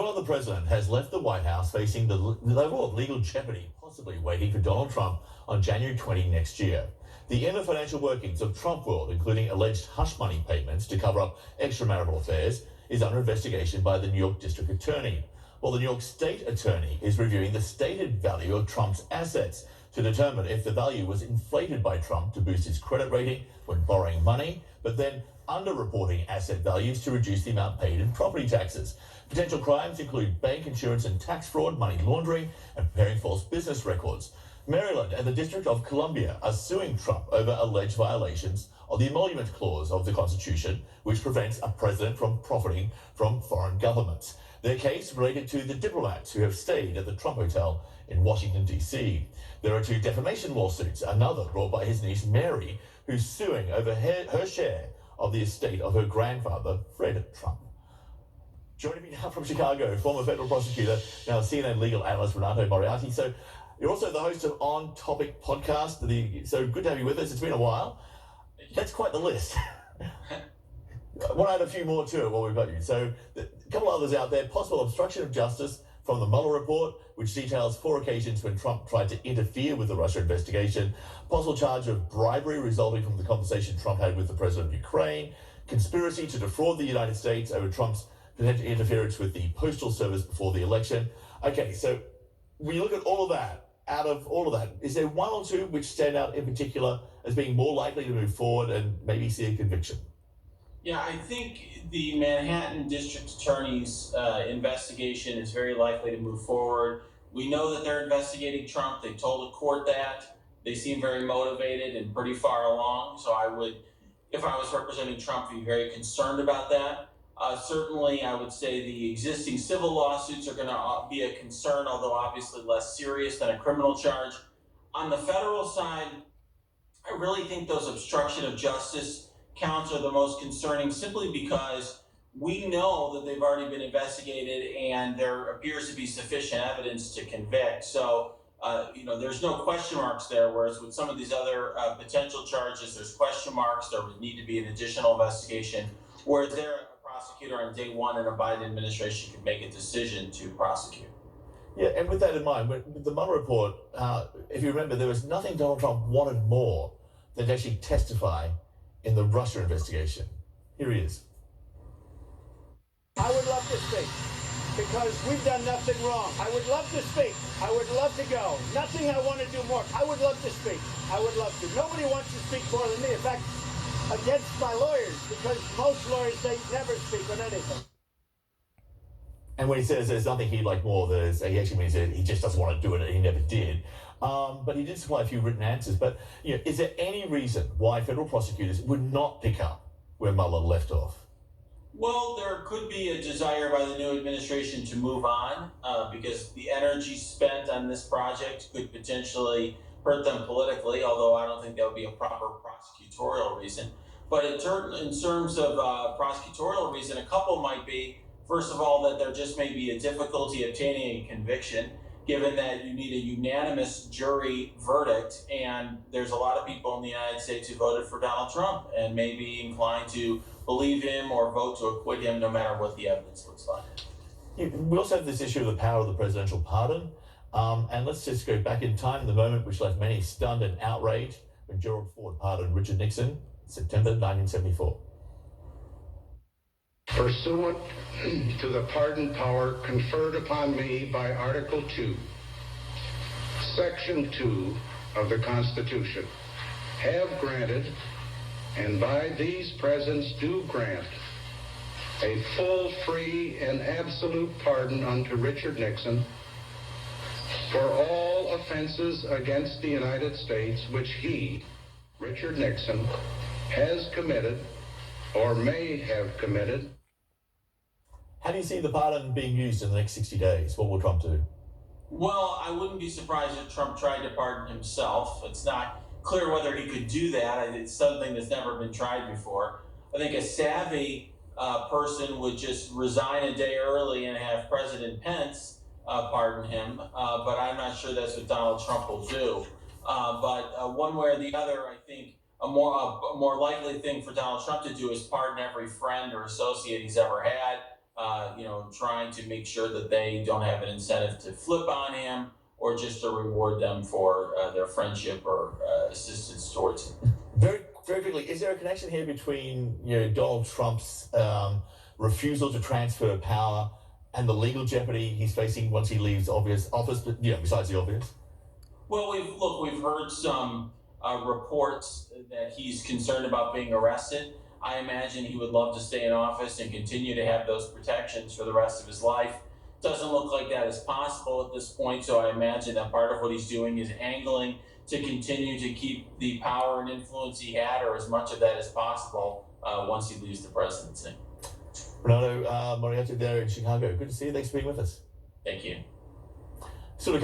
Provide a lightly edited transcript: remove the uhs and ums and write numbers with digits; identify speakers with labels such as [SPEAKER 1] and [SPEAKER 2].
[SPEAKER 1] Mueller, the president, has left the White House facing the level of legal jeopardy possibly waiting for Donald Trump on January 20 next year. The inner financial workings of Trump world, including alleged hush money payments to cover up extramarital affairs, is under investigation by the New York District Attorney, while the New York State Attorney is reviewing the stated value of Trump's assets to determine if the value was inflated by Trump to boost his credit rating when borrowing money, but then underreporting asset values to reduce the amount paid in property taxes. Potential crimes include bank insurance and tax fraud, money laundering, and preparing false business records. Maryland and the District of Columbia are suing Trump over alleged violations of the Emolument clause of the Constitution, which prevents a president from profiting from foreign governments. Their case related to the diplomats who have stayed at the Trump Hotel in Washington, D.C. There are 2 defamation lawsuits, another brought by his niece Mary, who's suing over her share of the estate of her grandfather, Fred Trump. Joining me now from Chicago, former federal prosecutor, now CNN legal analyst Renato Moriarty. So you're also the host of On Topic podcast. So good to have you with us. It's been a while. That's quite the list. I want to add a few more to it while we've got you. So a couple others out there. Possible obstruction of justice from the Mueller report, which details 4 occasions when Trump tried to interfere with the Russia investigation. Possible charge of bribery resulting from the conversation Trump had with the president of Ukraine. Conspiracy to defraud the United States over Trump's potential interference with the Postal Service before the election. Okay, so when you look at all of that, out of all of that, is there 1 or 2 which stand out in particular as being more likely to move forward and maybe see a conviction?
[SPEAKER 2] Yeah, I think the Manhattan District Attorney's investigation is very likely to move forward. We know that they're investigating Trump. They told the court that. They seem very motivated and pretty far along. So I would, if I was representing Trump, be very concerned about that. Certainly, I would say the existing civil lawsuits are going to be a concern, although obviously less serious than a criminal charge. On the federal side, I really think those obstruction of justice counts are the most concerning, simply because we know that they've already been investigated and there appears to be sufficient evidence to convict. So, there's no question marks there, whereas with some of these other potential charges, there's question marks. There would need to be an additional investigation, whereas there, a prosecutor on day 1 in a Biden administration could make a decision to prosecute.
[SPEAKER 1] Yeah, and with that in mind, with the Mueller report, if you remember, there was nothing Donald Trump wanted more than to actually testify in the Russia investigation. Here he is.
[SPEAKER 3] I would love to speak because we've done nothing wrong. I would love to speak. I would love to go. Nothing I want to do more. I would love to speak. I would love to. Nobody wants to speak more than me. In fact, against my lawyers, because most lawyers, they never speak on anything.
[SPEAKER 1] And when he says there's nothing he'd like more, he actually means that he just doesn't want to do it, and he never did. But he did supply a few written answers. But is there any reason why federal prosecutors would not pick up where Mueller left off?
[SPEAKER 2] Well, there could be a desire by the new administration to move on because the energy spent on this project could potentially hurt them politically, although I don't think that would be a proper prosecutorial reason. But in terms of prosecutorial reason, a couple might be, first of all, that there just may be a difficulty obtaining a conviction, given that you need a unanimous jury verdict, and there's a lot of people in the United States who voted for Donald Trump and may be inclined to believe him or vote to acquit him no matter what the evidence looks like.
[SPEAKER 1] We also have this issue of the power of the presidential pardon. And let's just go back in time, the moment which left many stunned and outraged when Gerald Ford pardoned Richard Nixon in September 1974.
[SPEAKER 4] Pursuant to the pardon power conferred upon me by Article 2, Section 2 of the Constitution, have granted, and by these presents do grant, a full, free, and absolute pardon unto Richard Nixon for all offenses against the United States which he, Richard Nixon, has committed or may have committed.
[SPEAKER 1] How do you see the pardon being used in the next 60 days? What will Trump do?
[SPEAKER 2] Well, I wouldn't be surprised if Trump tried to pardon himself. It's not clear whether he could do that. It's something that's never been tried before. I think a savvy person would just resign a day early and have President Pence pardon him, but I'm not sure that's what Donald Trump will do. But one way or the other, I think a more likely thing for Donald Trump to do is pardon every friend or associate he's ever had. trying to make sure that they don't have an incentive to flip on him or just to reward them for their friendship or assistance towards him.
[SPEAKER 1] Very, very quickly, is there a connection here between Donald Trump's refusal to transfer power and the legal jeopardy he's facing once he leaves office? But besides the obvious.
[SPEAKER 2] Well, we've heard some reports that he's concerned about being arrested. I imagine he would love to stay in office and continue to have those protections for the rest of his life. Doesn't look like that is possible at this point, so I imagine that part of what he's doing is angling to continue to keep the power and influence he had, or as much of that as possible, once he leaves the presidency.
[SPEAKER 1] Renato Moriarty there in Chicago. Good to see you. Thanks for being with us.
[SPEAKER 2] Thank you.
[SPEAKER 1] Sort of